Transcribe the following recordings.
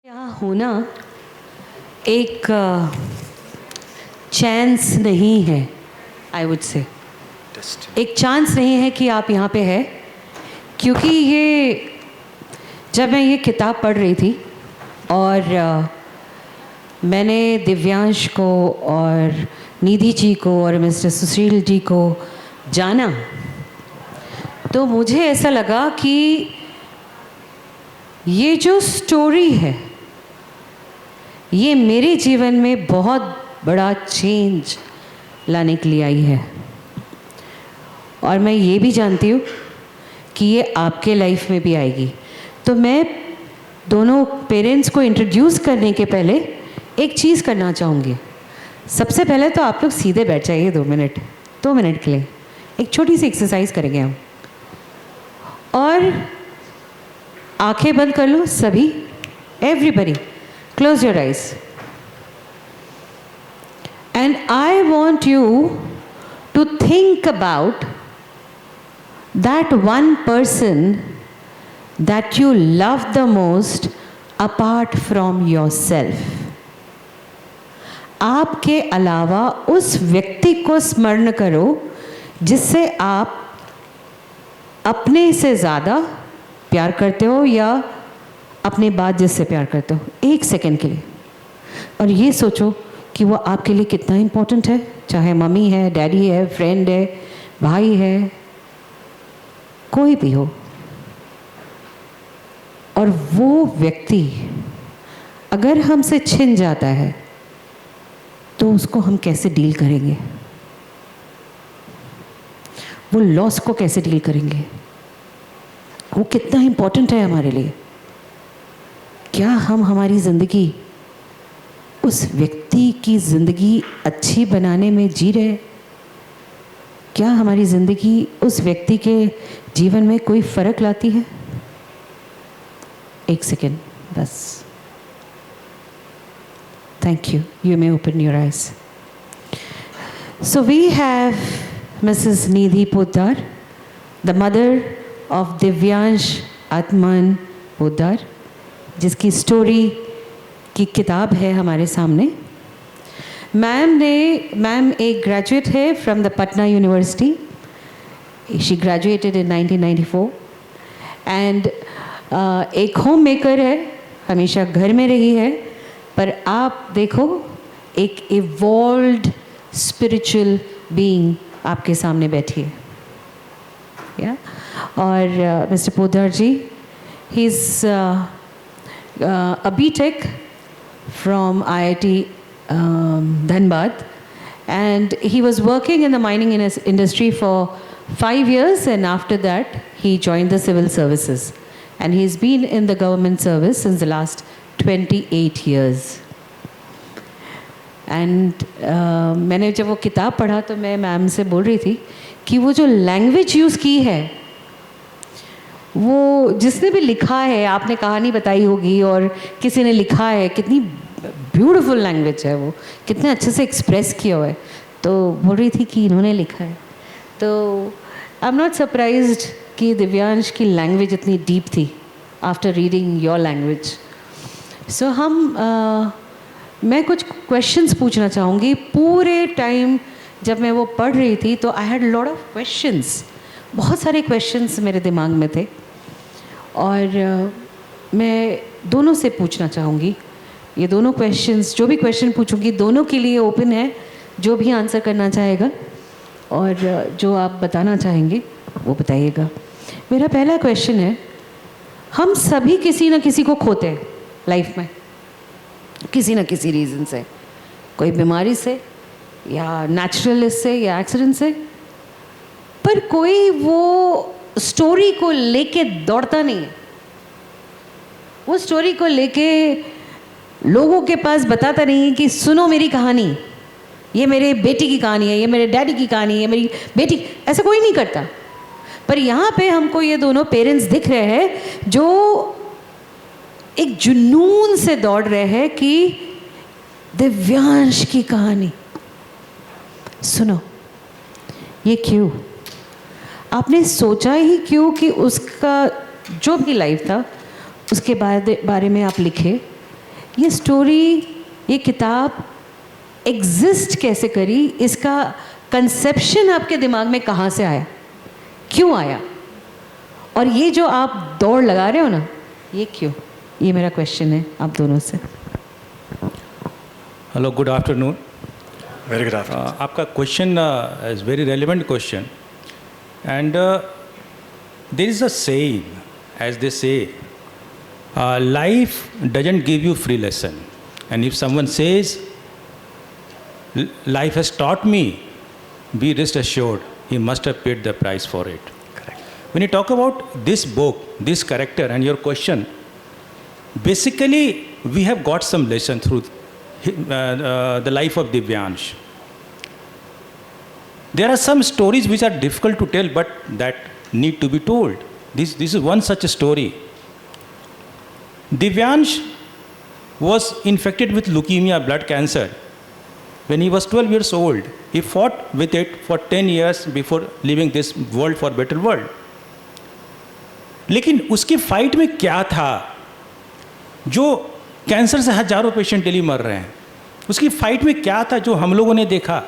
यहाँ होना एक चांस नहीं है, आई वुड से एक चांस नहीं है कि आप यहाँ पे है, क्योंकि ये जब मैं ये किताब पढ़ रही थी और मैंने दिव्यांश को और निधि जी को और मिस्टर सुशील जी को जाना, तो मुझे ऐसा लगा कि ये जो स्टोरी है ये मेरे जीवन में बहुत बड़ा चेंज लाने के लिए आई है। और मैं ये भी जानती हूँ कि ये आपके लाइफ में भी आएगी। तो मैं दोनों पेरेंट्स को इंट्रोड्यूस करने के पहले एक चीज़ करना चाहूँगी। सबसे पहले तो आप लोग सीधे बैठ जाइए 2 मिनट के लिए। एक छोटी सी एक्सरसाइज करेंगे हम, और आंखें बंद कर लो सभी, everybody close your eyes, and I want you to think about that one person that you love the most apart from yourself. आपके अलावा उस व्यक्ति को स्मरण करो जिससे आप अपने से ज़्यादा प्यार करते हो या अपने बाद जिससे प्यार करते हो, 1 सेकेंड के लिए। और ये सोचो कि वो आपके लिए कितना इम्पोर्टेंट है, चाहे मम्मी है, डैडी है, फ्रेंड है, भाई है, कोई भी हो। और वो व्यक्ति अगर हमसे छिन जाता है तो उसको हम कैसे डील करेंगे, वो लॉस को कैसे डील करेंगे, वो कितना इम्पोर्टेंट है हमारे लिए। क्या हम हमारी ज़िंदगी उस व्यक्ति की ज़िंदगी अच्छी बनाने में जी रहे? क्या हमारी ज़िंदगी उस व्यक्ति के जीवन में कोई फ़र्क लाती है? 1 सेकेंड बस। Thank you. You may open your eyes. So we have Mrs. Nidhi Poddar, the mother of Divyansh Atman Poddar, जिसकी स्टोरी की किताब है हमारे सामने। मैम एक ग्रेजुएट है from the Patna university. She graduated in 1994 and एक होम मेकर है, हमेशा घर में रही है। पर आप देखो, एक इवॉल्व्ड स्पिरिचुअल बीइंग आपके सामने बैठी है। या और mister Poddar ji, he is a BTech from IIT Dhanbad, and he was working in the mining industry for 5 years, and after that he joined the civil services, and he's been in the government service since the last 28 years. And मैंने जब वो किताब पढ़ा तो मैं ma'am से बोल रही थी कि वो जो लैंग्वेज यूज़ की है, वो जिसने भी लिखा है, आपने कहानी बताई होगी और किसी ने लिखा है, कितनी ब्यूटीफुल लैंग्वेज है, वो कितने अच्छे से एक्सप्रेस किया हुआ है। तो बोल रही थी कि इन्होंने लिखा है। तो आई एम नॉट सरप्राइज्ड कि दिव्यांश की लैंग्वेज इतनी डीप थी आफ्टर रीडिंग योर लैंग्वेज। सो मैं कुछ क्वेश्चंस पूछना चाहूँगी। पूरे टाइम जब मैं वो पढ़ रही थी तो I had lot of questions, बहुत सारे क्वेश्चंस मेरे दिमाग में थे, और मैं दोनों से पूछना चाहूँगी। ये दोनों क्वेश्चंस, जो भी क्वेश्चन पूछूँगी, दोनों के लिए ओपन है, जो भी आंसर करना चाहेगा और जो आप बताना चाहेंगे वो बताइएगा। मेरा पहला क्वेश्चन है, हम सभी किसी न किसी को खोते हैं लाइफ में, किसी न किसी रीज़न से, कोई बीमारी से या नेचुरल से या एक्सीडेंट से। पर कोई वो स्टोरी को लेके दौड़ता नहीं है, वो स्टोरी को लेके लोगों के पास बताता नहीं है कि सुनो मेरी कहानी, ये मेरे बेटी की कहानी है, ये मेरे डैडी की कहानी है, मेरी बेटी। ऐसा कोई नहीं करता। पर यहाँ पे हमको ये दोनों पेरेंट्स दिख रहे हैं जो एक जुनून से दौड़ रहे हैं कि दिव्यांश की कहानी सुनो। ये क्यों? आपने सोचा ही क्यों कि उसका जो भी लाइफ था उसके बारे में आप लिखे? ये स्टोरी, ये किताब एग्जिस्ट कैसे करी, इसका कंसेप्शन आपके दिमाग में कहाँ से आया, क्यों आया, और ये जो आप दौड़ लगा रहे हो ना, ये क्यों? ये मेरा क्वेश्चन है आप दोनों से। Hello, good afternoon. Very good afternoon. आपका question is very relevant question, and there is a saying, as they say, life doesn't give you free lesson. And if someone says, life has taught me, be rest assured, he must have paid the price for it. Correct. When you talk about this book, this character, and your question, basically we have got some lesson through the life of Divyansh. There are some stories which are difficult to tell, but that need to be told. This is one such a story. Divyansh was infected with leukemia, blood cancer, when he was 12 years old. He fought with it for 10 years before leaving this world for better world. लेकिन उसकी fight में क्या था? जो cancer से हजारों patient daily मर रहे हैं, उसकी फाइट में क्या था जो हम लोगों ने देखा?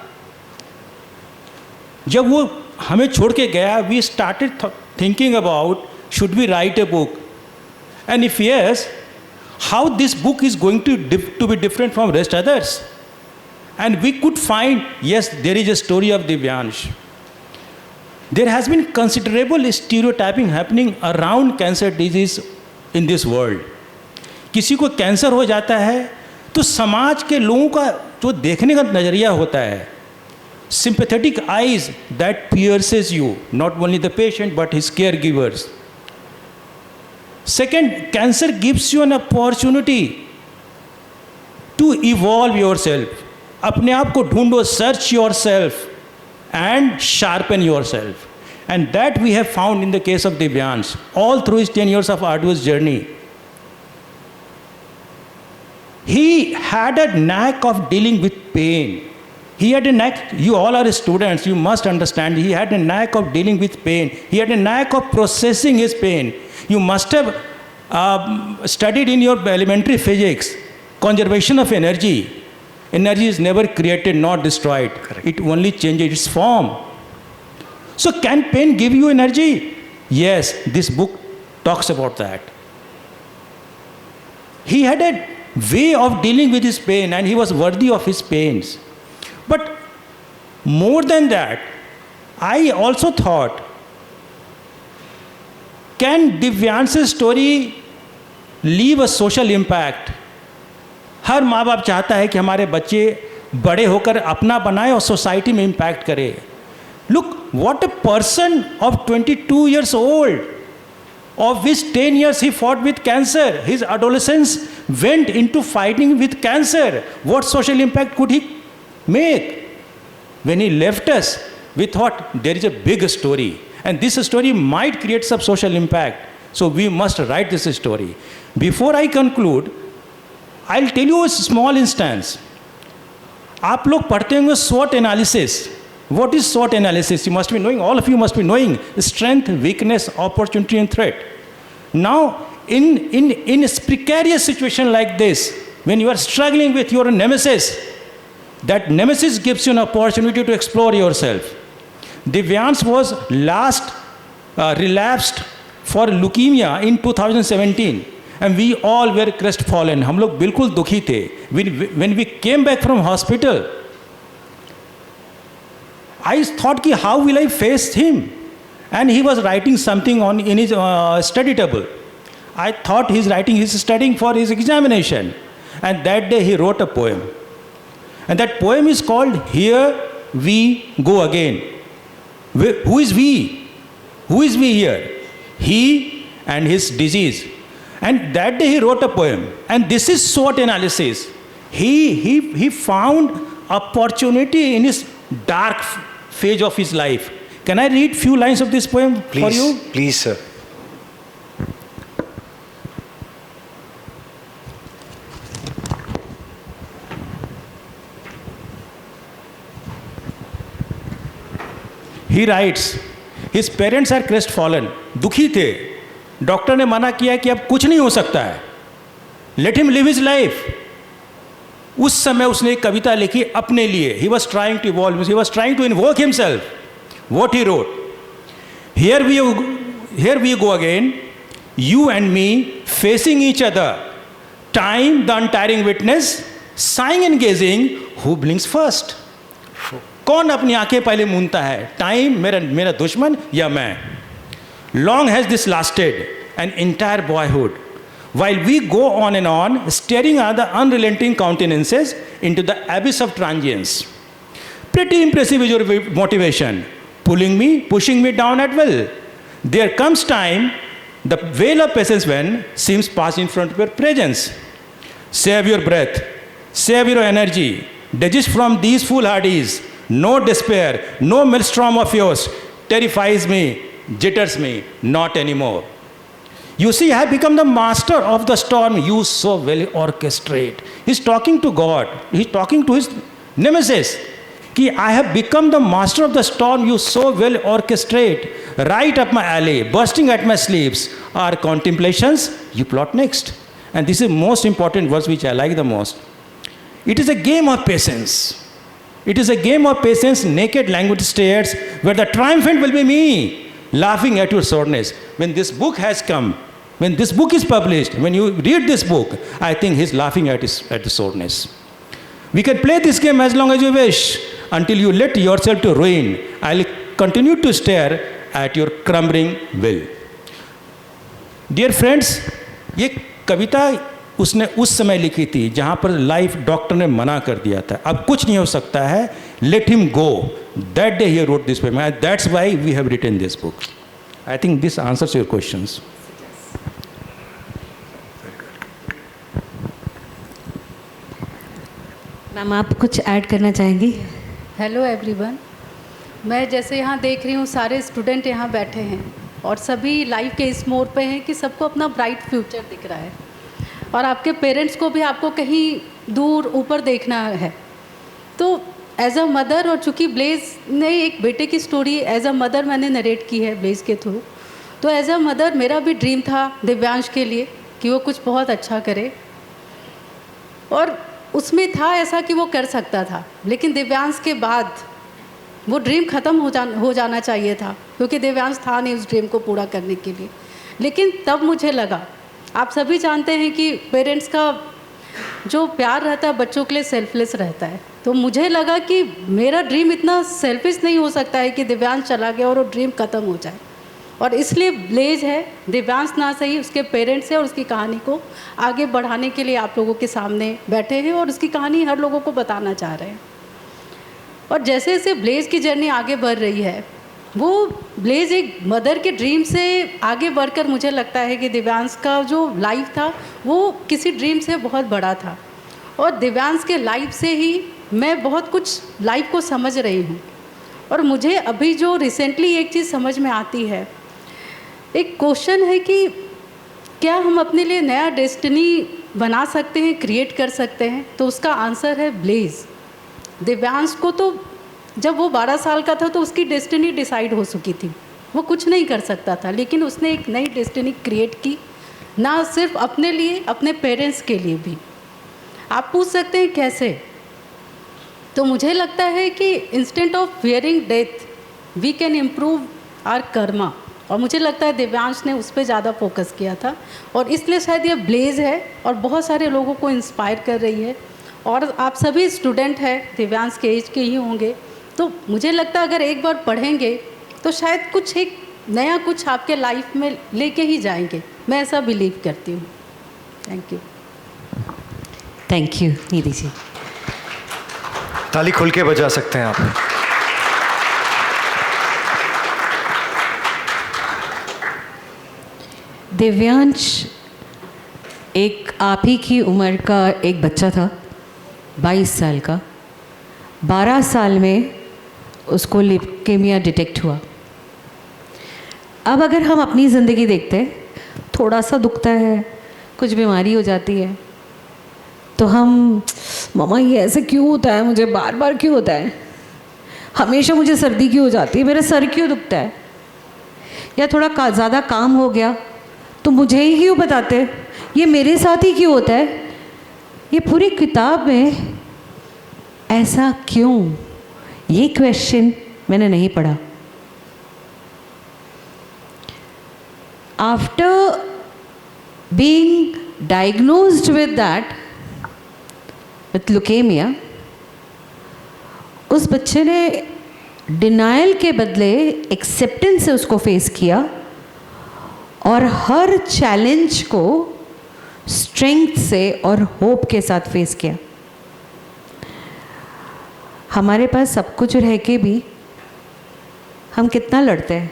जब वो हमें छोड़ के गया, we started thinking about should we write a book, and if yes, how this book is going to be different from rest others. And we could find, yes, there is a story of Divyansh. There has been considerable stereotyping happening around cancer disease in this world. किसी को cancer हो जाता है तो समाज के लोगों का जो देखने का नज़रिया होता है, sympathetic eyes that pierces you, not only the patient but his caregivers. Second, cancer gives you an opportunity to evolve yourself. अपने आप को ढूंढो, search yourself and sharpen yourself. And that we have found in the case of Divyansh, all through his 10 years of arduous journey. He had a knack of dealing with pain. He had a knack, you all are students, you must understand, he had a knack of dealing with pain. He had a knack of processing his pain. You must have studied in your elementary physics, conservation of energy. Energy is never created nor destroyed. Correct. It only changes its form. So can pain give you energy? Yes, this book talks about that. He had a way of dealing with his pain and he was worthy of his pains. But more than that, I also thought, can Divyansh's story leave a social impact? हर माँ बाप चाहता है कि हमारे बच्चे बड़े होकर अपना बनाए और सोसाइटी में इम्पैक्ट करे. Look, what a person of 22 years old, of which 10 years he fought with cancer. His adolescence went into fighting with cancer. What social impact could he make? When he left us, we thought there is a big story. And this story might create some social impact. So we must write this story. Before I conclude, I'll tell you a small instance. आप लोग पढ़ते होंगे SWOT analysis. What is SWOT analysis? You must be knowing, all of you must be knowing strength, weakness, opportunity and threat. Now, in a precarious situation like this, when you are struggling with your nemesis, that nemesis gives you an opportunity to explore yourself. Divyansh was last relapsed for leukemia in 2017 and we all were crestfallen. हम लोग बिल्कुल दुखी थे. When we came back from hospital, I thought कि how will I face him? And he was writing something in his study table. I thought he's studying for his examination. And that day he wrote a poem. And that poem is called Here We Go Again. Who is we? Who is we here? He and his disease. And that day he wrote a poem. And this is SWOT analysis. He found opportunity in his dark phase of his life. Can I read few lines of this poem for you? Please, sir. He writes, his parents are crestfallen. दुखी थे. Doctor ने मना किया कि अब कुछ नहीं हो सकता है. Let him live his life. उस समय उसने एक कविता लिखी अपने लिए. He was trying to evolve, he was trying to invoke himself. What he wrote. Here we go again, you and me facing each other. Time, the untiring witness, sighing and gazing, who blinks first? कौन अपनी आंखें पहले मूंदता है, time मेरा दुश्मन या मैं? Long has this lasted, an entire boyhood, while we go on and on, staring at the unrelenting countenances into the abyss of transience. Pretty impressive is your motivation, pushing me down at will. There comes time, the veil of patience when seems passed in front of your presence. Save your breath, save your energy, desist from these foolhardies. No despair, no maelstrom of yours terrifies me, jitters me, not anymore. You see, I have become the master of the storm you so well orchestrate. He's talking to God. He's talking to his nemesis. Ki I have become the master of the storm you so well orchestrate. Right up my alley, bursting at my sleeves, are contemplations you plot next. And this is the most important verse which I like the most. It is a game of patience. It is a game of patience, naked languid stares, where the triumphant will be me, laughing at your soreness. When this book has come, when this book is published, when you read this book, I think he's laughing at the soreness. We can play this game as long as you wish, until you let yourself to ruin. I'll continue to stare at your crumbling will. Dear friends, ये कविता उसने उस समय लिखी थी जहाँ पर life doctor ने मना कर दिया था, अब कुछ नहीं हो सकता है, let him go. That day he wrote this poem, that's why we have written this book. I think this answers your questions. Ma'am आप कुछ ऐड करना चाहेंगी? हेलो एवरीवन, मैं जैसे यहाँ देख रही हूँ सारे स्टूडेंट यहाँ बैठे हैं और सभी लाइफ के इस मोड़ पे हैं कि सबको अपना ब्राइट फ्यूचर दिख रहा है और आपके पेरेंट्स को भी आपको कहीं दूर ऊपर देखना है. तो एज अ मदर, और चूँकि ब्लेज़ ने एक बेटे की स्टोरी एज अ मदर मैंने नरेट की है ब्लेज़ के थ्रू, तो एज अ मदर मेरा भी ड्रीम था दिव्यांश के लिए कि वो कुछ बहुत अच्छा करे, और उसमें था ऐसा कि वो कर सकता था. लेकिन दिव्यांश के बाद वो ड्रीम ख़त्म हो जाना चाहिए था, क्योंकि दिव्यांश था नहीं उस ड्रीम को पूरा करने के लिए. लेकिन तब मुझे लगा, आप सभी जानते हैं कि पेरेंट्स का जो प्यार रहता है बच्चों के लिए सेल्फलेस रहता है, तो मुझे लगा कि मेरा ड्रीम इतना सेल्फिश नहीं हो सकता है कि दिव्यांश चला गया और वो ड्रीम ख़त्म हो जाए. और इसलिए ब्लेज है, दिव्यांश ना सही उसके पेरेंट्स है, और उसकी कहानी को आगे बढ़ाने के लिए आप लोगों के सामने बैठे हैं और उसकी कहानी हर लोगों को बताना चाह रहे हैं. और जैसे जैसे ब्लेज की जर्नी आगे बढ़ रही है, वो ब्लेज एक मदर के ड्रीम से आगे बढ़कर मुझे लगता है कि दिव्यांश का जो लाइफ था वो किसी ड्रीम से बहुत बड़ा था. और दिव्यांश के लाइफ से ही मैं बहुत कुछ लाइफ को समझ रही हूँ. और मुझे अभी जो रिसेंटली एक चीज़ समझ में आती है, एक क्वेश्चन है कि क्या हम अपने लिए नया डेस्टिनी बना सकते हैं, क्रिएट कर सकते हैं? तो उसका आंसर है ब्लेज. दिव्यांश को तो जब वो 12 साल का था तो उसकी डेस्टिनी डिसाइड हो चुकी थी, वो कुछ नहीं कर सकता था, लेकिन उसने एक नई डेस्टिनी क्रिएट की, ना सिर्फ अपने लिए, अपने पेरेंट्स के लिए भी. आप पूछ सकते हैं कैसे? तो मुझे लगता है कि instant of fearing death we can improve our karma. और मुझे लगता है दिव्यांश ने उस पर ज़्यादा फोकस किया था, और इसलिए शायद ये ब्लेज है और बहुत सारे लोगों को इंस्पायर कर रही है. और आप सभी स्टूडेंट हैं, दिव्यांश के एज के ही होंगे, तो मुझे लगता है अगर एक बार पढ़ेंगे तो शायद कुछ एक नया कुछ आपके लाइफ में लेके ही जाएंगे. मैं ऐसा बिलीव करती हूँ. Thank you. Thank you Nidhi ji. ताली खुल के बजा सकते हैं आप. दिव्यांश एक आप ही की उम्र का एक बच्चा था, 22 साल का. 12 साल में उसको ल्यूकेमिया डिटेक्ट हुआ. अब अगर हम अपनी ज़िंदगी देखते हैं, थोड़ा सा दुखता है, कुछ बीमारी हो जाती है, तो हम मम्मा ये ऐसे क्यों होता है, मुझे बार बार क्यों होता है, हमेशा मुझे सर्दी क्यों हो जाती है, मेरा सर क्यों दुखता है, या थोड़ा ज़्यादा काम हो गया तो मुझे ही क्यों बताते, ये मेरे साथ ही क्यों होता है, ये पूरी किताब में ऐसा क्यों, ये क्वेश्चन मैंने नहीं पढ़ा. After being diagnosed with that, with leukaemia, उस बच्चे ने डिनायल के बदले एक्सेप्टेंस से उसको फेस किया और हर चैलेंज को स्ट्रेंथ से और होप के साथ फेस किया. हमारे पास सब कुछ रह के भी हम कितना लड़ते हैं.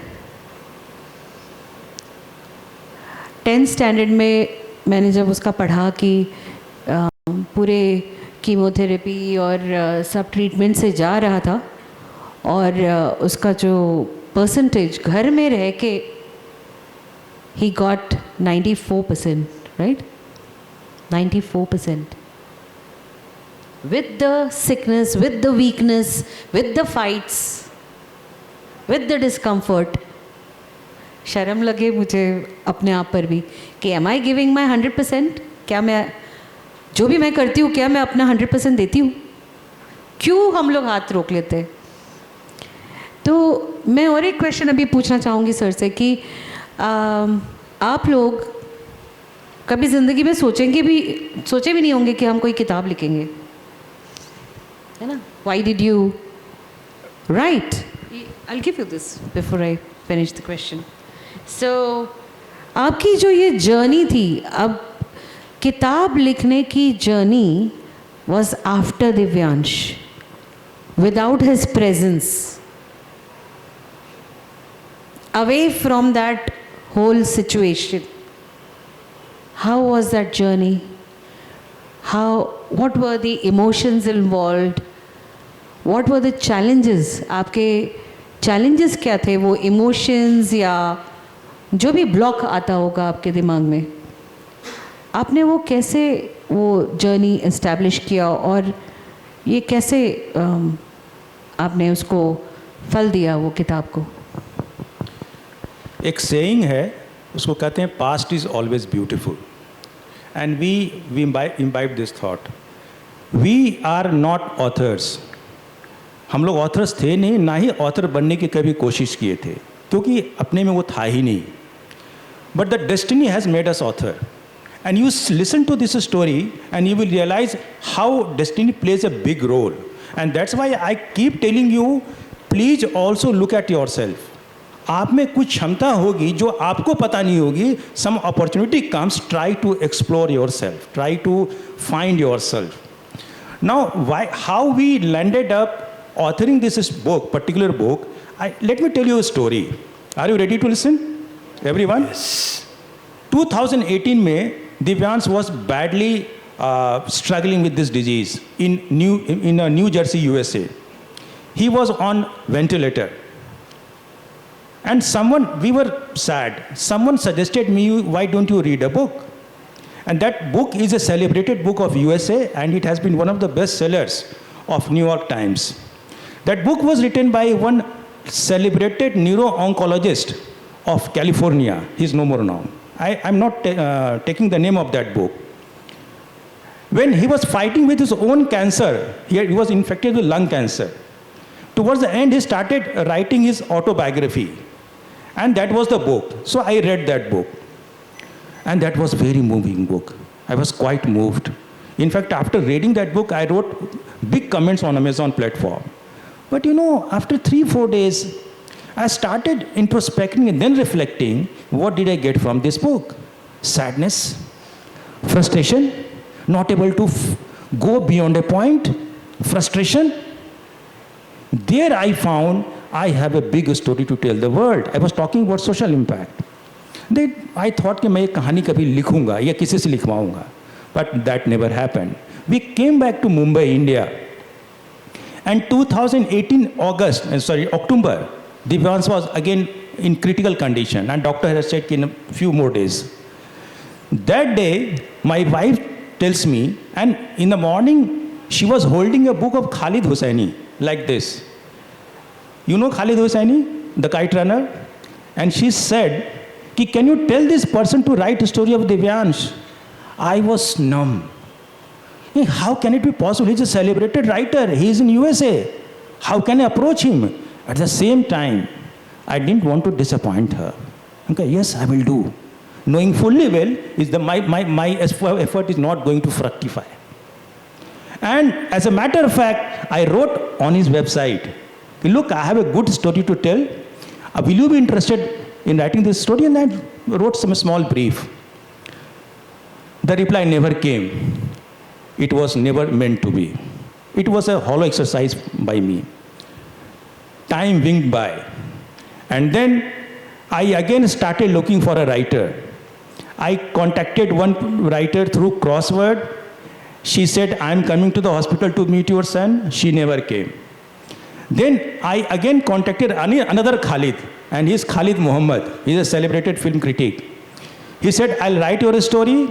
10th स्टैंडर्ड में मैंने जब उसका पढ़ा कि पूरे कीमोथेरेपी और सब ट्रीटमेंट से जा रहा था और उसका जो परसेंटेज घर में रह के he got 94%, right? 94%. With the sickness, with the weakness, with the fights, with the discomfort. शर्म लगे मुझे अपने आप पर भी कि एम आई गिविंग माई 100%? क्या मैं जो भी मैं करती हूँ क्या मैं अपना 100% देती हूँ? क्यों हम लोग हाथ रोक लेते हैं? तो मैं और एक क्वेश्चन अभी पूछना चाहूँगी सर से कि आप लोग कभी ज़िंदगी में सोचे भी नहीं होंगे कि हम कोई किताब लिखेंगे, है ना? Why did you write? I give you this before I finish the question. So आपकी जो ये जर्नी थी, अब किताब लिखने की journey was after Divyansh, without his presence, away from that whole situation. How was that journey? What were the emotions involved? What were the challenges? आपके challenges क्या थे? वो emotions या जो भी block आता होगा आपके दिमाग में, आपने वो कैसे वो journey establish किया और ये कैसे आपने उसको फल दिया वो किताब को? एक सेइंग है, उसको कहते हैं past is always beautiful, and we imbibe this thought. We are not authors. हम लोग ऑथर्स थे नहीं, ना ही ऑथर बनने की कभी कोशिश किए थे, क्योंकि अपने में वो था ही नहीं. But the destiny has made us author, and you listen to this story and you will realize how destiny plays a big role. And that's why I keep telling you, please also look at yourself. आप में कुछ क्षमता होगी जो आपको पता नहीं होगी. Some opportunity comes, try to explore your self, try to find your self. Now why how we landed up authoring this book, particular book, let me tell you a story. Are you ready to listen, everyone? Yes. 2018 में Divyansh was badly struggling with this disease in New Jersey, USA. He was on ventilator. And we were sad. Someone suggested me, why don't you read a book? And that book is a celebrated book of USA, and it has been one of the best sellers of New York Times. That book was written by one celebrated neuro-oncologist of California. He's no more now. I'm not taking the name of that book. When he was fighting with his own cancer, he was infected with lung cancer. Towards the end, he started writing his autobiography. And that was the book. So I read that book. And that was a very moving book. I was quite moved. In fact, after reading that book, I wrote big comments on Amazon platform. But you know, after 3-4 days, I started introspecting and then reflecting, what did I get from this book? Sadness, frustration, not able to go beyond a point, frustration. There I found I have a big story to tell the world. I was talking about social impact. Then I thought कि मैं ये कहानी कभी लिखूंगा या किसी से लिखवाऊंगा. But that never happened. We came back to Mumbai, India. And 2018 October, Divyansh was again in critical condition, and doctor has said in a few more days. That day, my wife tells me, and in the morning, she was holding a book of Khalid Hosseini, like this. You know Khalid Hosseini, the kite runner? And she said, can you tell this person to write a story of Divyansh? I was numb. How can it be possible? He's a celebrated writer. He is in USA. How can I approach him? At the same time, I didn't want to disappoint her. Okay, yes, I will do. Knowing fully well is that my effort is not going to fructify. And as a matter of fact, I wrote on his website, look, I have a good story to tell. Will you be interested in writing this story? And I wrote some small brief. The reply never came. It was never meant to be. It was a hollow exercise by me. Time winged by. And then I again started looking for a writer. I contacted one writer through Crossword. She said, I'm coming to the hospital to meet your son. She never came. Then I again contacted another Khalid, and he's Khalid Muhammad. He's a celebrated film critic. He said, I'll write your story.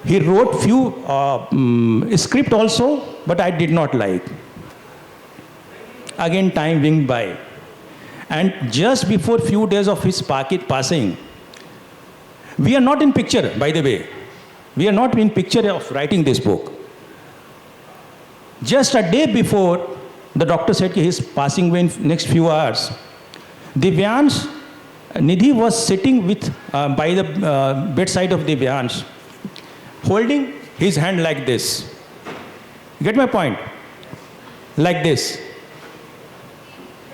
He wrote few script also, but I did not like. Again, time winged by. And just before few days of his passing, we are not in picture, by the way. We are not in picture of writing this book. Just a day before, the doctor said he is passing away in next few hours. Divyansh, Nidhi was sitting with by the bedside of Divyansh, holding his hand like this. Get my point? Like this.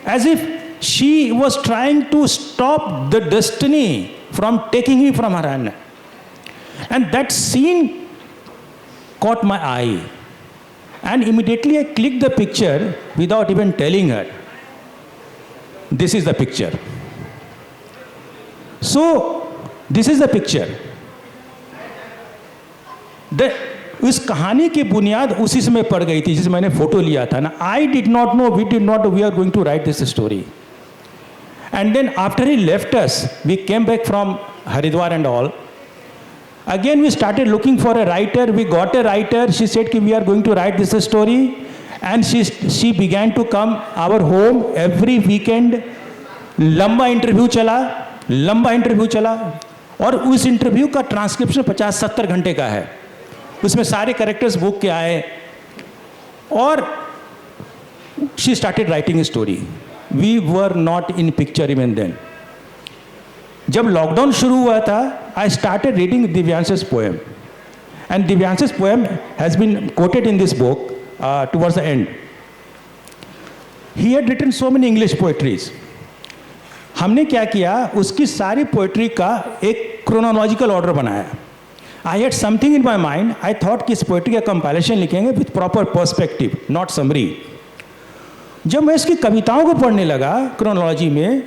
As if she was trying to stop the destiny from taking him from her hand. And that scene caught my eye. And immediately I clicked the picture without even telling her. This is the picture. So, this is the picture. उस कहानी की बुनियाद उसी समय पड़ गई थी जिसे मैंने फोटो लिया था ना. I did not know, we did not know we are going to write this story. And then after he left us, we came back from Haridwar and all. Again we started looking for a writer. We got a writer. She said कि we are going to write this story. And she began to come our home every weekend. लंबा interview चला और उस interview का transcription 50-70 घंटे का है. उसमें सारे कैरेक्टर्स बुक के आए और she started writing story. We were not in picture even then. जब लॉकडाउन शुरू हुआ था, I started reading Divyansh's poem, and Divyansh's poem has been quoted in this book towards the end. He had written so many English poetries. हमने क्या किया, उसकी सारी poetry का एक क्रोनोलॉजिकल ऑर्डर बनाया. I had something in my mind. I thought कि इस पोएट्री का कंपाइलेशन लिखेंगे with proper perspective, not summary. जब मैं इसकी कविताओं को पढ़ने लगा क्रोनोलॉजी में,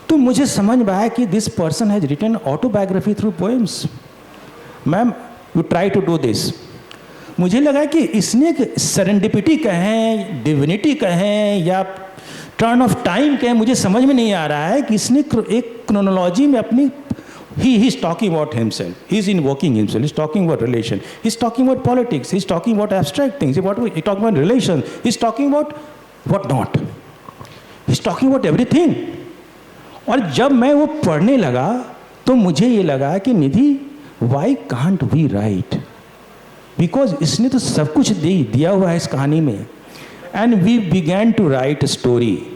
तो मुझे समझ में आया कि this person has written autobiography through poems. Ma'am, you try to do this. मुझे लगा कि इसने सेरेंडिपिटी कहें, डिविनिटी कहें या टर्न ऑफ टाइम कहें, मुझे समझ में नहीं आ रहा है कि इसने एक क्रोनोलॉजी में अपनी he is talking about himself, he is invoking himself, he is talking about relation, he is talking about politics, he is talking about abstract things, he is talking about relations, he is talking about what not, he is talking about everything. और जब मैं वो पढ़ने लगा तो मुझे ये लगा कि निधि, why can't we write? Because इसने तो सब कुछ दिया हुआ है इस कहानी में. And we began to write a story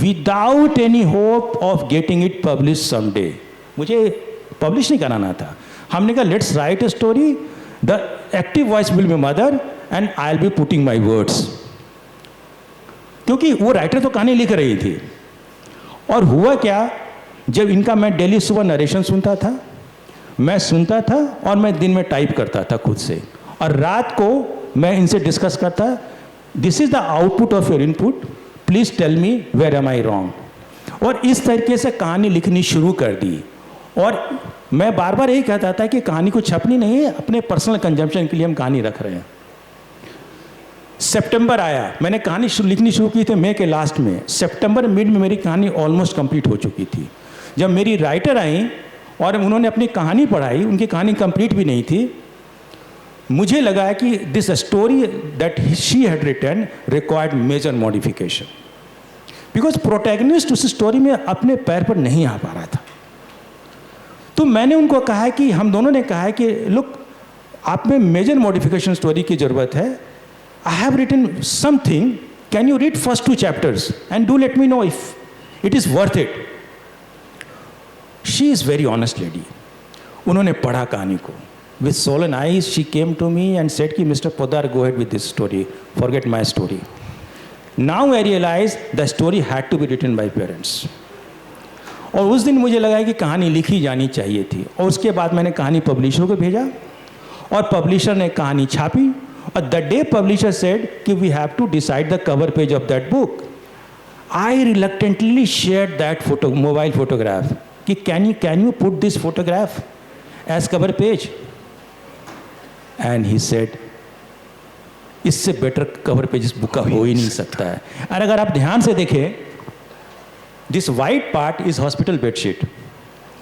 without any hope of getting it published someday. मुझे पब्लिश नहीं कराना था. हमने कहा let's write a story, the active voice will be mother and I will be putting my words. क्योंकि वो writer तो कहानी लिख रही थी. और हुआ क्या, जब इनका मैं डेली सुबह नरेशन सुनता था, मैं सुनता था और मैं दिन में टाइप करता था खुद से, और रात को मैं इनसे डिस्कस करता, this is the output of your input, please tell me where am I wrong. और इस तरीके से कहानी लिखनी शुरू कर दी. और मैं बार बार यही कहता था कि कहानी को छपनी नहीं है, अपने पर्सनल कंजम्पशन के लिए हम कहानी रख रहे हैं. सितंबर आया, मैंने कहानी लिखनी शुरू की थी मई के लास्ट में. सितंबर मिड में मेरी कहानी ऑलमोस्ट कंप्लीट हो चुकी थी. जब मेरी राइटर आई और उन्होंने अपनी कहानी पढ़ाई, उनकी कहानी कंप्लीट भी नहीं थी, मुझे लगा कि this story that she had written required major modification, because protagonist उस स्टोरी में अपने पैर पर नहीं आ पा रहा था. तो मैंने उनको कहा कि हम दोनों ने कहा कि लुक, आप में मेजर मॉडिफिकेशन स्टोरी की ज़रूरत है. I have written something, can you read first 2 chapters and do let me know if it is worth it. She is very honest lady. उन्होंने पढ़ा कहानी को. With swollen eyes she came to me and said कि mister Poddar go ahead with this story, forget my story. Now I realise the story had to be written by parents. और उस दिन मुझे लगा कि कहानी लिखी जानी चाहिए थी. और उसके बाद मैंने कहानी पब्लिशर को भेजा और पब्लिशर ने कहानी छापी. और द डे पब्लिशर सेड कि we have to decide the cover page of that book, I reluctantly shared that photo, mobile photograph, कि can you put this photograph as cover page. And he said इससे better cover page इस book का हो ही नहीं सकता है. और अगर आप ध्यान से देखें, this white part is hospital bedsheet,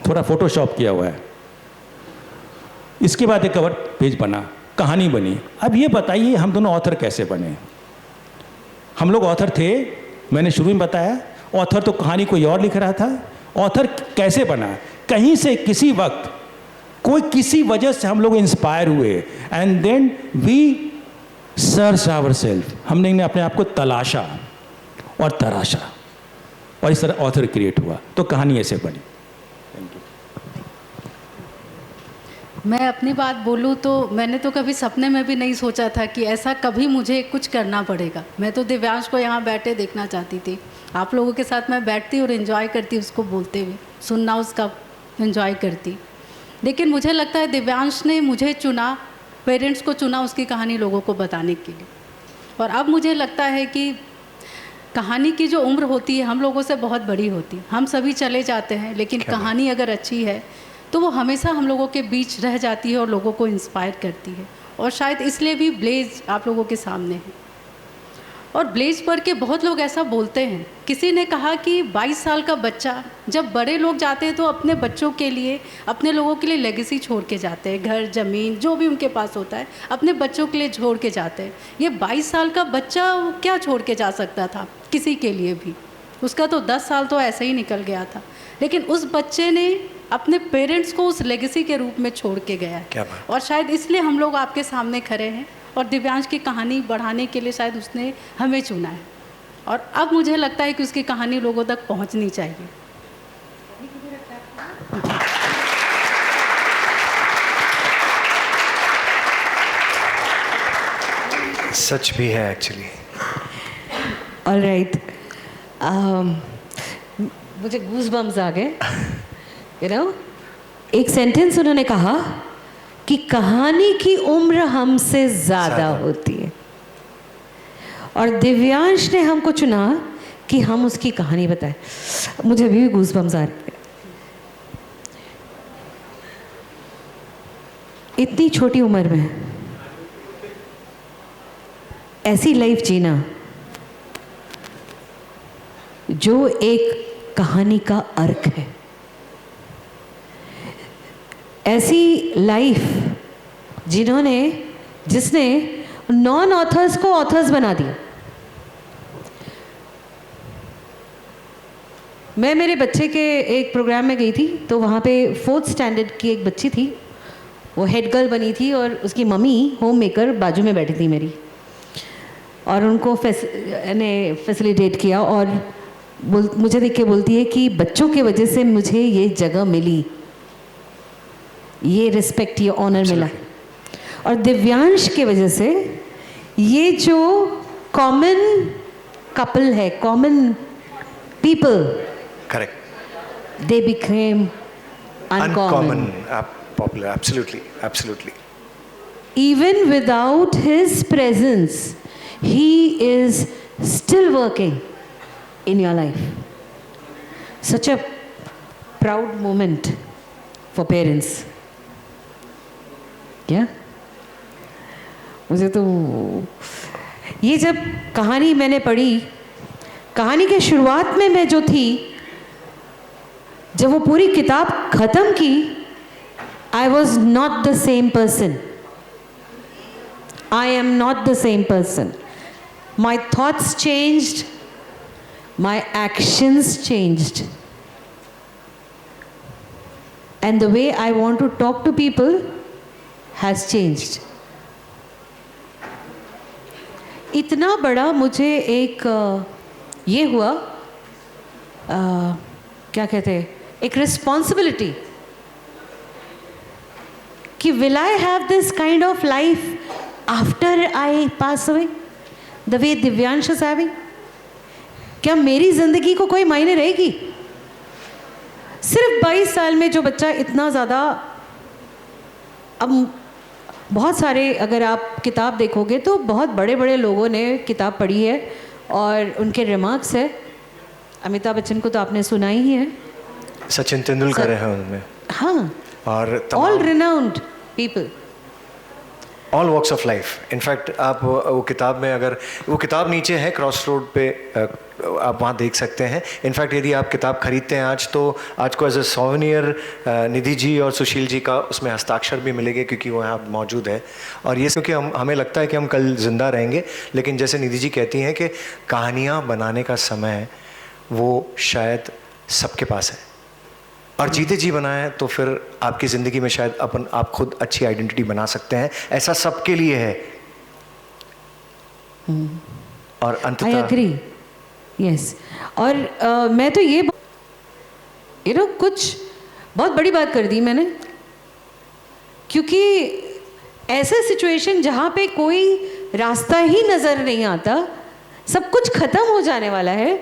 थोड़ा फोटोशॉप किया हुआ है. इसके बाद एक कवर पेज बना, कहानी बनी. अब ये बताइए हम दोनों ऑथर कैसे बने? हम लोग ऑथर थे, मैंने शुरू में बताया. ऑथर तो कहानी कोई और लिख रहा था. ऑथर कैसे बना? कहीं से किसी वक्त कोई किसी वजह से हम लोग इंस्पायर हुए and then we search ourselves. हमने अपने आप को तलाशा और तराशा और इस तरह ऑथर क्रिएट हुआ. तो कहानी ऐसे बनी. मैं अपनी बात बोलूँ तो मैंने तो कभी सपने में भी नहीं सोचा था कि ऐसा कभी मुझे कुछ करना पड़ेगा. मैं तो दिव्यांश को यहाँ बैठे देखना चाहती थी. आप लोगों के साथ मैं बैठती और एंजॉय करती उसको बोलते हुए, सुनना उसका एंजॉय करती. लेकिन मुझे लगता है दिव्यांश ने मुझे चुना, पेरेंट्स को चुना उसकी कहानी लोगों को बताने के लिए. और अब मुझे लगता है कि कहानी की जो उम्र होती है हम लोगों से बहुत बड़ी होती है. हम सभी चले जाते हैं, लेकिन कहानी अगर अच्छी है तो वो हमेशा हम लोगों के बीच रह जाती है और लोगों को इंस्पायर करती है. और शायद इसलिए भी ब्लेज आप लोगों के सामने है. और ब्लेज पढ़ के बहुत लोग ऐसा बोलते हैं. किसी ने कहा कि 22 साल का बच्चा, जब बड़े लोग जाते हैं तो अपने बच्चों के लिए, अपने लोगों के लिए लेगेसी छोड़ के जाते हैं. घर, ज़मीन, जो भी उनके पास होता है अपने बच्चों के लिए छोड़ के जाते हैं. ये 22 साल का बच्चा क्या छोड़ के जा सकता था किसी के लिए भी? उसका तो 10 साल तो ऐसे ही निकल गया था. लेकिन उस बच्चे ने अपने पेरेंट्स को उस लेगेसी के रूप में छोड़ के गया है. और शायद इसलिए हम लोग आपके सामने खड़े हैं और दिव्यांश की कहानी बढ़ाने के लिए शायद उसने हमें चुना है. और अब मुझे लगता है कि उसकी कहानी लोगों तक पहुंचनी चाहिए. सच भी है एक्चुअली. ऑलराइट, मुझे गूज बम्स आ गए. यू नो, एक सेंटेंस उन्होंने कहा कि कहानी की उम्र हमसे ज़्यादा होती है. और दिव्यांश ने हमको चुना कि हम उसकी कहानी बताएं. मुझे अभी भी गूज बम्स आ रहे हैं. इतनी छोटी उम्र में ऐसी लाइफ जीना जो एक कहानी का अर्क है. ऐसी लाइफ जिसने नॉन ऑथर्स को ऑथर्स बना दिया. मैं मेरे बच्चे के एक प्रोग्राम में गई थी तो वहाँ पे 4th स्टैंडर्ड की एक बच्ची थी. वो हेड गर्ल बनी थी और उसकी मम्मी होम मेकर बाजू में बैठी थी मेरी. और उनको फैसिलिटेट किया और मुझे देख के बोलती है कि बच्चों के वजह से मुझे ये जगह मिली, ये रिस्पेक्ट, ये ऑनर मिला. और दिव्यांश के वजह से ये जो कॉमन कपल है, common people, correct, they became uncommon, popular. Absolutely. Even without his presence, he is still working in your life. Such a proud moment for parents. क्या? मुझे तो ये जब कहानी मैंने पढ़ी, कहानी के शुरुआत में मैं जो थी, जब वो पूरी किताब ख़त्म की, I was not the same person. I am not the same person. My thoughts changed. My actions changed. And the way I want to talk to people has changed. इतना बड़ा मुझे एक ये हुआ, क्या कहते हैं, एक रिस्पॉन्सिबिलिटी कि will I have this kind of life after I pass away the way Divyansh is having. क्या मेरी ज़िंदगी को कोई मायने रहेगी? सिर्फ 22 साल में जो बच्चा इतना ज़्यादा, अब बहुत सारे अगर आप किताब देखोगे तो बहुत बड़े बड़े लोगों ने किताब पढ़ी है और उनके रिमार्क्स है। अमिताभ बच्चन को तो आपने सुना ही है, सचिन तेंदुलकर हैं उनमें, हाँ, और all renowned people, all walks of life. In fact आप वो किताब में, अगर वो किताब नीचे है क्रॉस रोड पे, आप वहाँ देख सकते हैं। इनफैक्ट यदि आप किताब खरीदते हैं आज, तो आज को as a souvenir Nidhi ji और सुशील जी का उसमें हस्ताक्षर भी मिलेंगे, क्योंकि वो यहाँ मौजूद है। और ये क्योंकि हमें लगता है कि हम कल जिंदा रहेंगे, लेकिन जैसे निधि जी कहती हैं कि कहानियाँ बनाने का समय वो शायद सबके पास है, और जीते जी बनाएं तो फिर आपकी ज़िंदगी में शायद आप खुद अच्छी आइडेंटिटी बना सकते हैं। ऐसा सबके लिए है। और आई एग्री, यस। और मैं तो ये कुछ बहुत बड़ी बात कर दी मैंने, क्योंकि ऐसा सिचुएशन जहाँ पे कोई रास्ता ही नज़र नहीं आता, सब कुछ ख़त्म हो जाने वाला है,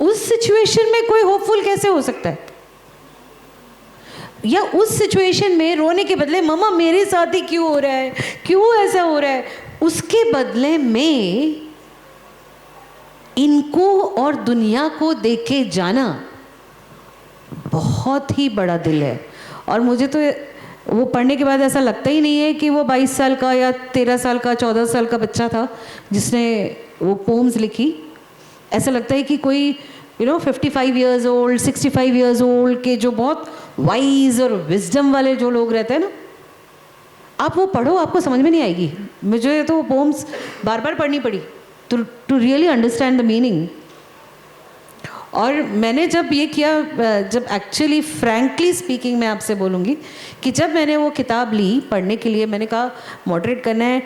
उस सिचुएशन में कोई होपफुल कैसे हो सकता है? या उस सिचुएशन में रोने के बदले मम्मा मेरे साथ ही क्यों हो रहा है, क्यों ऐसा हो रहा है, उसके बदले में इनको और दुनिया को देखे जाना बहुत ही बड़ा दिल है। और मुझे तो वो पढ़ने के बाद ऐसा लगता ही नहीं है कि वो 22 साल का या 13 साल का 14 साल का बच्चा था जिसने वो पोम्स लिखी। ऐसा लगता है कि कोई 55 ईयर्स ओल्ड, 65 ईयर्स ओल्ड के जो बहुत वाइज और विजडम वाले जो लोग रहते हैं ना, आप वो पढ़ो, आपको समझ में नहीं आएगी। मुझे तो पोम्स बार बार पढ़नी पड़ी to really understand the meaning. और मैंने जब ये किया, जब एक्चुअली फ्रैंकली स्पीकिंग मैं आपसे बोलूँगी कि जब मैंने वो किताब ली पढ़ने के लिए, मैंने कहा मॉडरेट करना है,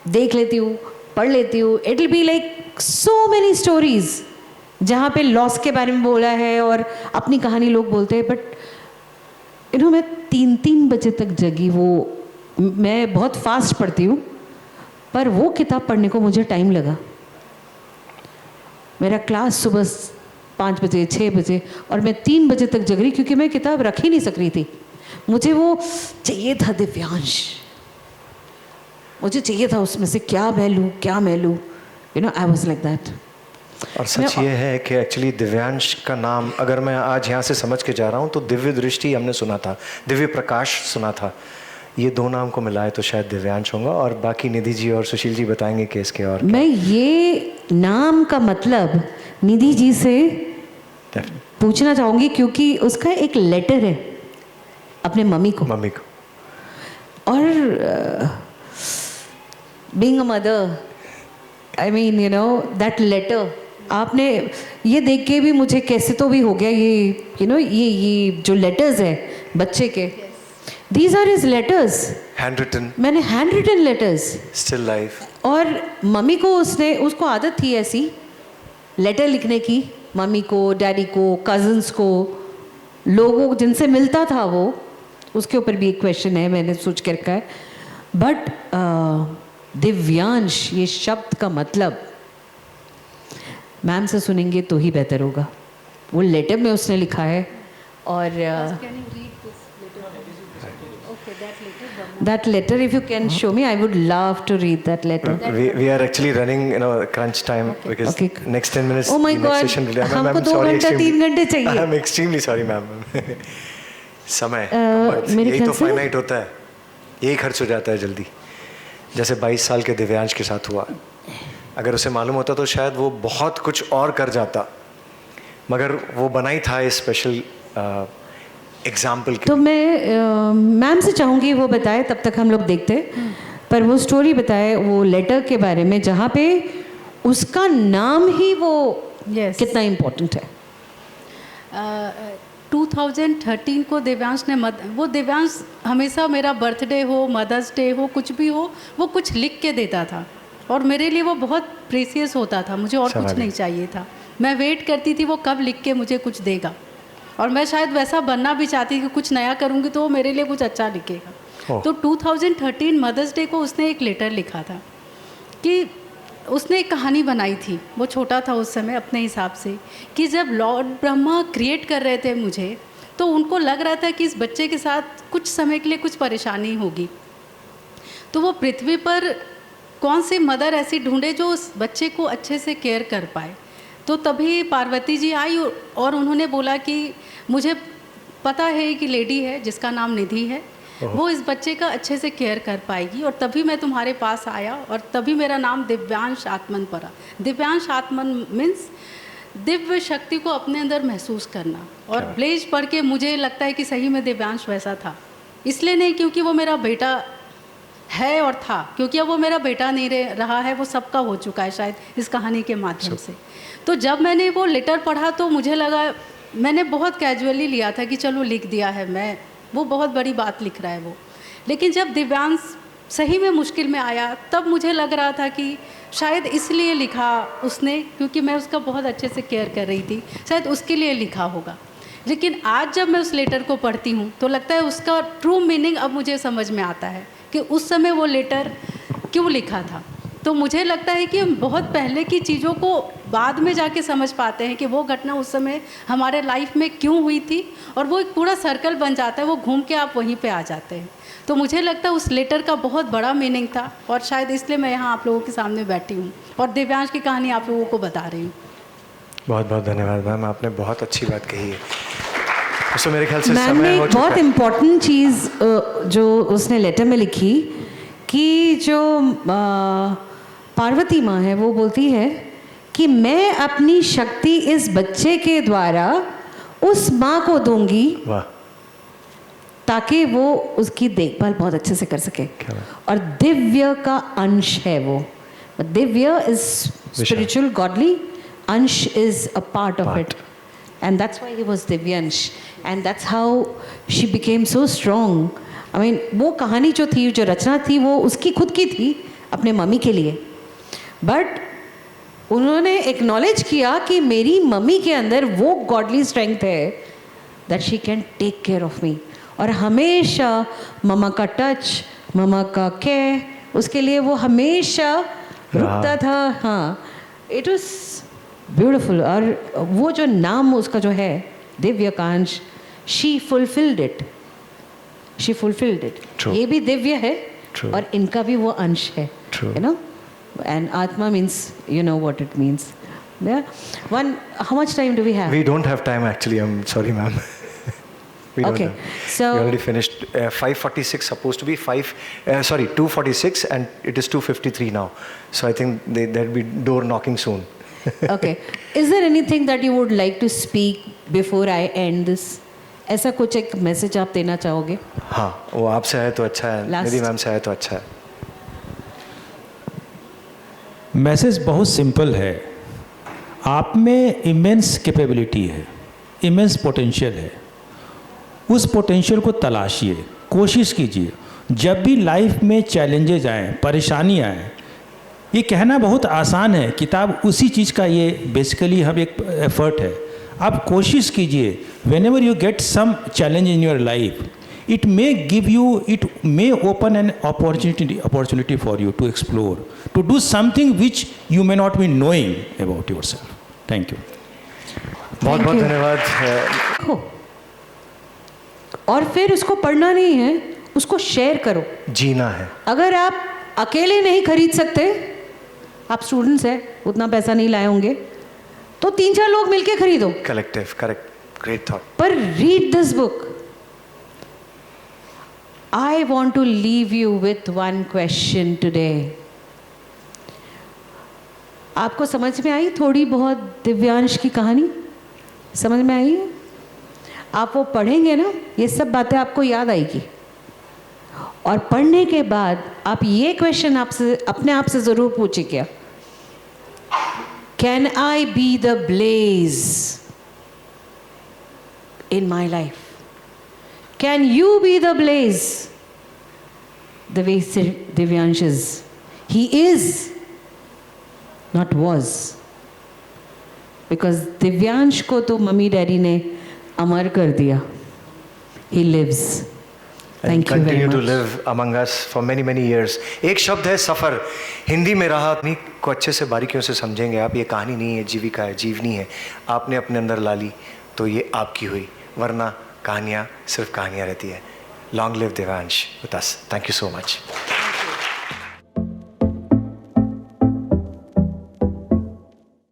देख लेती हूँ, पढ़ लेती हूँ। It will be like so many stories जहाँ पे लॉस के बारे में बोला है और अपनी कहानी लोग बोलते हैं। बट मैं 3-3 बजे तक जगी। वो मैं बहुत फास्ट पढ़ती हूँ, पर वो किताब पढ़ने को मुझे टाइम लगा। मेरा क्लास सुबह 5 बजे 6 बजे और मैं 3 बजे तक जग रही, क्योंकि मैं किताब रख ही नहीं सक रही थी। मुझे वो चाहिए था दिव्यांश, मुझे चाहिए था उसमें से क्या मैं लूँ, आई वॉज लाइक दैट। और सच ये है कि एक्चुअली दिव्यांश का नाम, अगर मैं आज यहाँ से समझ के जा रहा हूँ, तो दिव्य दृष्टि हमने सुना था, दिव्य प्रकाश सुना था, ये 2 नाम को मिलाए तो शायद दिव्यांश होगा। और बाकी निधि जी और सुशील जी बताएंगे कि इसके और मैं ये नाम का मतलब निधि जी से पूछना चाहूँगी, क्योंकि उसका एक लेटर है अपने मम्मी को। और being a mother, I mean that letter, आपने ये देख के भी मुझे कैसे तो भी हो गया ये ये जो लेटर्स है बच्चे के, these are his letters, hand written, मैंने hand written letters, still life. और मम्मी को उसको आदत थी ऐसी लेटर लिखने की, मम्मी को, डैडी को, कज़न्स को, लोगों जिनसे मिलता था वो। उसके ऊपर भी एक क्वेश्चन है, मैंने सोच के रखा है। बट दिव्यांश ये शब्द का मतलब मैम से सुनेंगे तो ही बेहतर होगा। वो लेटर में उसने लिखा है। और that letter, if you can show me, I would love to read that letter. We are actually running crunch time, because next 10 minutes oh my god, हमको 2 घंटे 3 घंटे चाहिए। I'm extremely sorry ma'am. समय मेरे यही तो ख्याल से फाइनाइट होता है, यही खर्च हो जाता है जल्दी। जैसे 22 साल के दिव्यांश के साथ हुआ, अगर उसे मालूम होता तो शायद वो बहुत कुछ और कर जाता, मगर वो बना ही था इस स्पेशल एग्जाम्पल के। तो मैं मैम से चाहूँगी वो बताए, तब तक हम लोग देखते, पर वो स्टोरी बताए वो लेटर के बारे में, जहाँ पे उसका नाम ही वो कितना इम्पोर्टेंट है। 2013 को दिव्यांश ने वो दिव्यांश हमेशा मेरा बर्थडे हो, मदर्स डे हो, कुछ भी हो, वो कुछ लिख के देता था और मेरे लिए वो बहुत प्रीसियस होता था। मुझे और कुछ नहीं चाहिए था। मैं वेट करती थी वो कब लिख के मुझे कुछ देगा, और मैं शायद वैसा बनना भी चाहती कि कुछ नया करूँगी तो वो मेरे लिए कुछ अच्छा लिखेगा। तो 2013 मदर्स डे को उसने एक लेटर लिखा था कि उसने एक कहानी बनाई थी, वो छोटा था उस समय अपने हिसाब से, कि जब लॉर्ड ब्रह्मा क्रिएट कर रहे थे मुझे, तो उनको लग रहा था कि इस बच्चे के साथ कुछ समय के लिए कुछ परेशानी होगी, तो वो पृथ्वी पर कौन सी मदर ऐसी ढूंढे जो उस बच्चे को अच्छे से केयर कर पाए। तो तभी पार्वती जी आई और उन्होंने बोला कि मुझे पता है कि लेडी है जिसका नाम निधि है, वो इस बच्चे का अच्छे से केयर कर पाएगी, और तभी मैं तुम्हारे पास आया और तभी मेरा नाम दिव्यांश आत्मन पड़ा। दिव्यांश आत्मन मीन्स दिव्य शक्ति को अपने अंदर महसूस करना, और ब्लेज पढ़ के मुझे लगता है कि सही में दिव्यांश वैसा था। इसलिए नहीं क्योंकि वो मेरा बेटा है और था, क्योंकि अब वो मेरा बेटा नहीं रहा है, वो सबका हो चुका है शायद इस कहानी के माध्यम से। तो जब मैंने वो लेटर पढ़ा तो मुझे लगा, मैंने बहुत कैजुअली लिया था कि चलो लिख दिया है, मैं वो बहुत बड़ी बात लिख रहा है वो। लेकिन जब दिव्यांश सही में मुश्किल में आया तब मुझे लग रहा था कि शायद इसलिए लिखा उसने, क्योंकि मैं उसका बहुत अच्छे से केयर कर रही थी, शायद उसके लिए लिखा होगा। लेकिन आज जब मैं उस लेटर को पढ़ती हूँ तो लगता है उसका ट्रू मीनिंग अब मुझे समझ में आता है कि उस समय वो लेटर क्यों लिखा था। तो मुझे लगता है कि हम बहुत पहले की चीज़ों को बाद में जाके समझ पाते हैं कि वो घटना उस समय हमारे लाइफ में क्यों हुई थी, और वो एक पूरा सर्कल बन जाता है, वो घूम के आप वहीं पे आ जाते हैं। तो मुझे लगता है उस लेटर का बहुत बड़ा मीनिंग था, और शायद इसलिए मैं यहाँ आप लोगों के सामने बैठी हूँ और दिव्यांश की कहानी आप लोगों को बता रही हूँ। बहुत बहुत धन्यवाद मैम, आपने बहुत अच्छी बात कही है। तो मेरे ख्याल से मैम समय ने हो एक चुका बहुत है। इम्पोर्टेंट चीज़ जो उसने लेटर में लिखी कि जो पार्वती माँ है वो बोलती है कि मैं अपनी शक्ति इस बच्चे के द्वारा उस माँ को दूंगी वाह, ताकि वो उसकी देखभाल बहुत अच्छे से कर सके। क्या बात। और दिव्य का अंश है वो, दिव्य इज स्पिरिचुअल गॉडली, अंश is a part of it, and that's why he was Divyansh, and that's how she became so strong. I mean, वो कहानी जो थी, जो रचना थी, वो उसकी खुद की थी अपने मम्मी के लिए, बट उन्होंने एक्नॉलेज किया कि मेरी मम्मी के अंदर वो गॉडली स्ट्रेंथ है that she can take care of me, और हमेशा मम्मा का टच, मम्मा का केयर, उसके लिए वो हमेशा रुकता था। हाँ, इट वॉज ब्यूटिफुल। और वो जो नाम उसका जो है Divyakansh, she fulfilled it, she fulfilled it. True. ये भी दिव्य है True. और इनका भी वो अंश है, True. you know, and atma means, you know what it means. Yeah. One, how much time do we have? We don't have time actually, I'm sorry ma'am. We don't Okay, have. so- We already finished 5:46, supposed to be 2:46, and it is 2:53 now. So I think there'll be door knocking soon. Okay. Is there anything that you would like to speak before I end this? ऐसा कुछ एक message आप देना चाहोगे? हाँ, वो आपसे आए तो अच्छा है, Last. निधि मैम से आए तो अच्छा है। मैसेज बहुत सिंपल है। आप में इमेंस कैपेबिलिटी है, इमेंस पोटेंशियल है, उस पोटेंशियल को तलाशिए, कोशिश कीजिए। जब भी लाइफ में चैलेंजेज आएँ, परेशानी आए, ये कहना बहुत आसान है, किताब उसी चीज़ का ये बेसिकली हम एक एफर्ट है। आप कोशिश कीजिए, whenever you get some challenge in your life, it may give you, it may open an opportunity for you to explore, to do something which you may not be knowing about yourself. Thank you. बहुत बहुत you. धन्यवाद। देखो, और फिर उसको पढ़ना नहीं है, उसको शेयर करो। जीना है। अगर आप अकेले नहीं खरीद सकते, आप स्टूडेंट्स हैं, उतना पैसा नहीं लाए होंगे, तो 3-4 लोग मिलके खरीदो, कलेक्टिव, करेक्ट, ग्रेट थॉट। पर read this book. I want to leave you with one question today. आपको समझ में आई थोड़ी बहुत दिव्यांश की कहानी? समझ में आई है? आप वो पढ़ेंगे ना, ये सब बातें आपको याद आएगी, और पढ़ने के बाद आप ये क्वेश्चन आपसे अपने आप से ज़रूर पूछिए, can I be the blaze in my life? Can you be the blaze the way Divyansh is? He is, not was. Because Divyansh को तो मम्मी डैडी ने अमर कर दिया. He lives. And Thank you very continue to much. live among us for many many years. एक शब्द है सफ़र, हिंदी में रहा, अपनी को अच्छे से बारीकियों से समझेंगे आप. ये कहानी नहीं है, जीविका है, जीवनी है. आपने अपने अंदर ला ली तो ये आपकी हुई, वरना कहानियाँ सिर्फ कहानियाँ रहती है. Long live Divyansh with us. Thank you so much.